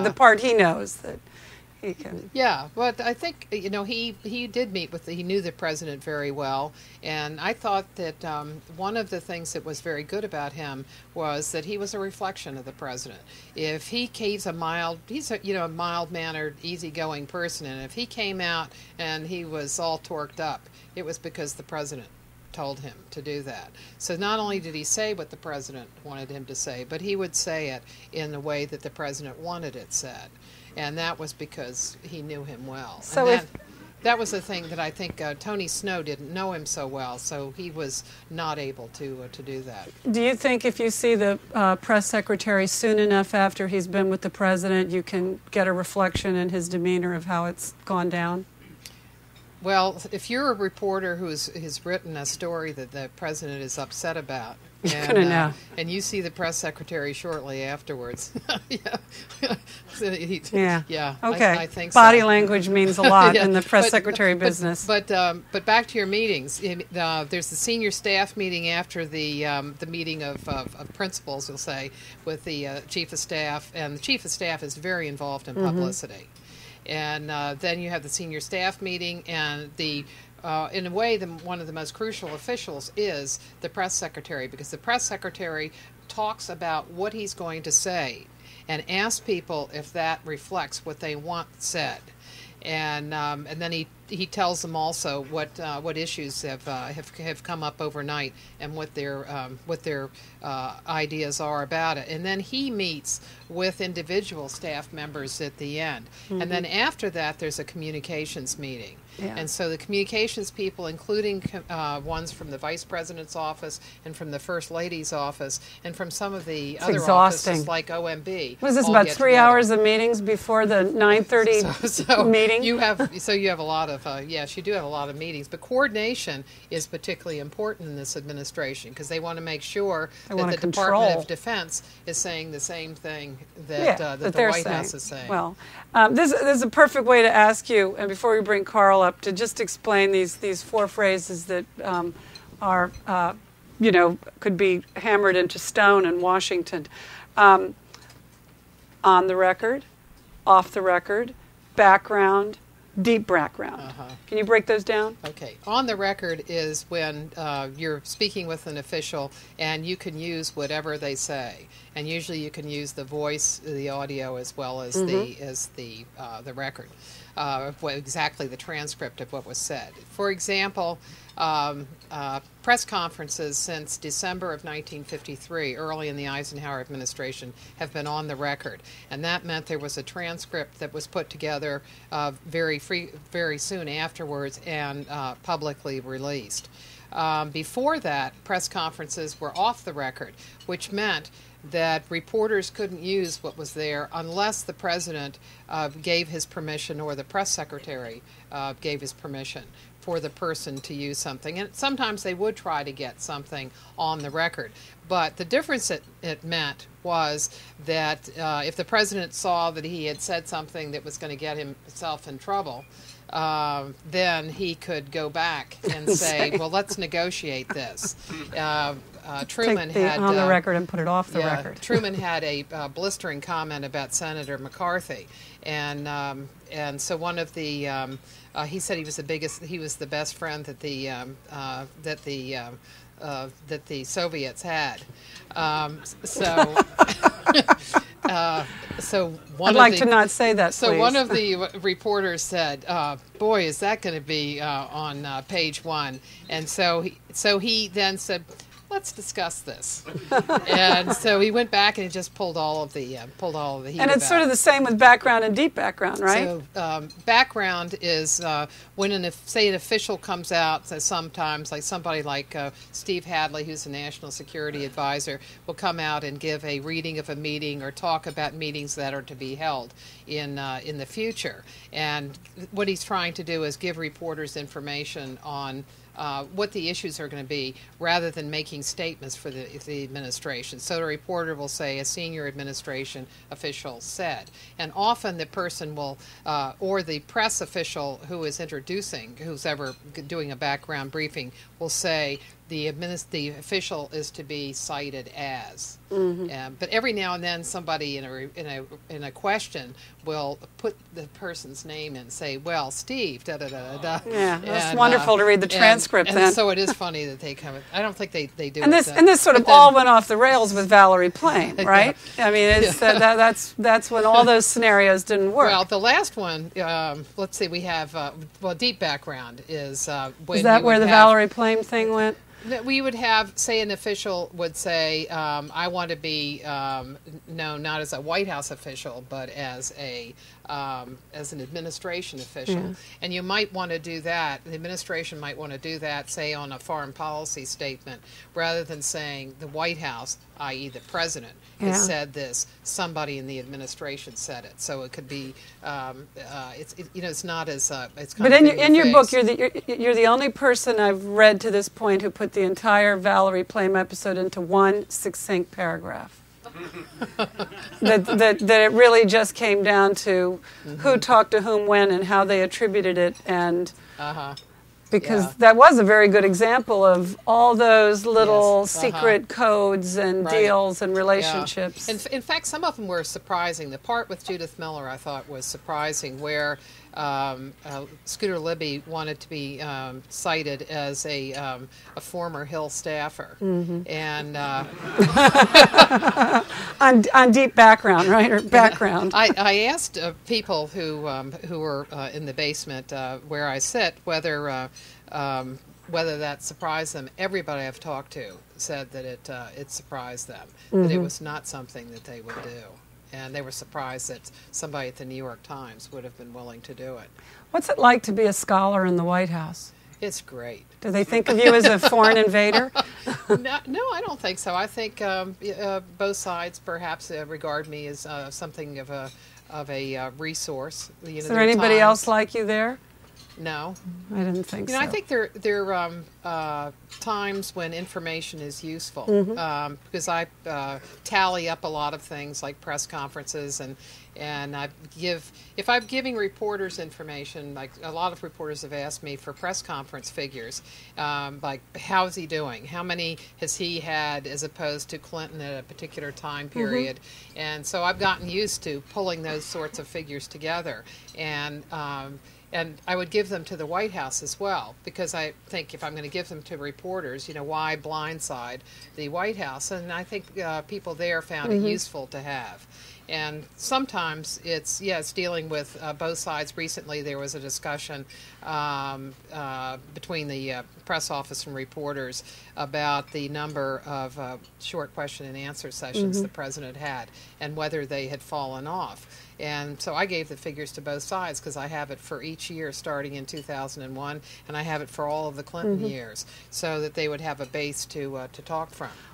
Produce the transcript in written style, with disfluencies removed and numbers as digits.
the part he knows that he can. Yeah, but I think, he did meet with he knew the president very well, and I thought that one of the things that was very good about him was that he was a reflection of the president. If he's a mild-mannered, easygoing person, and if he came out and he was all torqued up, it was because the president told him to do that. So not only did he say what the president wanted him to say, but he would say it in the way that the president wanted it said. And that was because he knew him well. So and that was the thing that I think Tony Snow didn't know him so well, so he was not able to do that. Do you think if you see the press secretary soon enough after he's been with the president, you can get a reflection in his demeanor of how it's gone down? Well, if you're a reporter who has written a story that the president is upset about, and you see the press secretary shortly afterwards, yeah. Okay. I think body so. language means a lot in the press secretary business. But back to your meetings. There's the senior staff meeting after the meeting of principals, we'll say, with the chief of staff, and the chief of staff is very involved in publicity. And then you have the senior staff meeting, and in a way, one of the most crucial officials is the press secretary, because the press secretary talks about what he's going to say and asks people if that reflects what they want said. And then he tells them also what issues have come up overnight and what their ideas are about it. And then he meets with individual staff members at the end. And then after that, there's a communications meeting. Yeah. And so the communications people, including ones from the vice president's office and from the first lady's office and from some of the other offices like OMB. What is this, about 3 hours of meetings before the 9:30 meeting? You have a lot of, yes, you do have a lot of meetings. But coordination is particularly important in this administration because they want to make sure that the Department of Defense is saying the same thing that the White House is saying. Well, this is a perfect way to ask you, and before we bring Carl up, to just explain these four phrases that are, could be hammered into stone in Washington. On the record, off the record, background, deep background. Can you break those down? Okay. On the record is when you're speaking with an official and you can use whatever they say. And usually you can use the voice, the audio, as well as the record. Exactly the transcript of what was said. For example, press conferences since December of 1953, early in the Eisenhower administration, have been on the record. And that meant there was a transcript that was put together very soon afterwards and publicly released. Before that, press conferences were off the record, which meant that reporters couldn't use what was there unless the president gave his permission or the press secretary gave his permission for the person to use something. And sometimes they would try to get something on the record. But the difference it meant was that if the president saw that he had said something that was going to get himself in trouble, then he could go back and say, well, let's negotiate this. Truman had on the record and put it off the record. Truman had a blistering comment about Senator McCarthy, and so one of the he said he was the best friend that the Soviets had. So one I'd like to not say that. So please. One of the reporters said, "Boy, is that going to be on page one?" And so he then said, let's discuss this. And so he went back and he just pulled all of the heat. And it's sort of the same with background and deep background, right? So background is when an official comes out. So sometimes, like somebody like Steve Hadley, who's a national security advisor, will come out and give a reading of a meeting or talk about meetings that are to be held in the future. And what he's trying to do is give reporters information on what the issues are going to be, rather than making statements for the administration. So the reporter will say, a senior administration official said. And often the person will, or the press official who is introducing, who's ever doing a background briefing, will say, the official is to be cited as. But every now and then, somebody in a question will put the person's name in and say, "Well, Steve, da da da da." Yeah, that's wonderful to read the transcript. And then, so it is funny that they come. I don't think they do. And this sort of all went off the rails with Valerie Plame, right? I mean, it's, that's when all those scenarios didn't work. Well, the last one. Let's see. We have deep background is when is that where the Valerie Plame thing went? We would have, say, an official would say, I want to be known not as a White House official, but as an administration official. Yeah. And you might want to do that, the administration might want to do that, say, on a foreign policy statement, rather than saying the White House, i.e. the president, has said this, somebody in the administration said it. So it could be, it's not as, it's kind but of in your book, you're the only person I've read to this point who put the entire Valerie Plame episode into one succinct paragraph. that it really just came down to who talked to whom when and how they attributed it, and because that was a very good example of all those little secret codes and deals and relationships. Yeah. In fact, some of them were surprising. The part with Judith Miller I thought was surprising, where Scooter Libby wanted to be cited as a former Hill staffer, and on deep background, right, or background. I asked people who were in the basement where I sit whether that surprised them. Everybody I've talked to said that it surprised them, that it was not something that they would do. And they were surprised that somebody at the New York Times would have been willing to do it. What's it like to be a scholar in the White House? It's great. Do they think of you as a foreign invader? No, I don't think so. I think both sides perhaps regard me as something of a resource. Is there anybody else like you there? No, I didn't think so. I think there are times when information is useful, because I tally up a lot of things like press conferences, and if I'm giving reporters information, like a lot of reporters have asked me for press conference figures, like how's he doing, how many has he had as opposed to Clinton at a particular time period, and so I've gotten used to pulling those sorts of figures together, and I would give them to the White House as well, because I think if I'm going to give them to reporters, why blindside the White House? And I think people there found it useful to have. And sometimes it's dealing with both sides. Recently there was a discussion between the press office and reporters about the number of short question and answer sessions the president had and whether they had fallen off. And so I gave the figures to both sides because I have it for each year starting in 2001, and I have it for all of the Clinton years, so that they would have a base to talk from.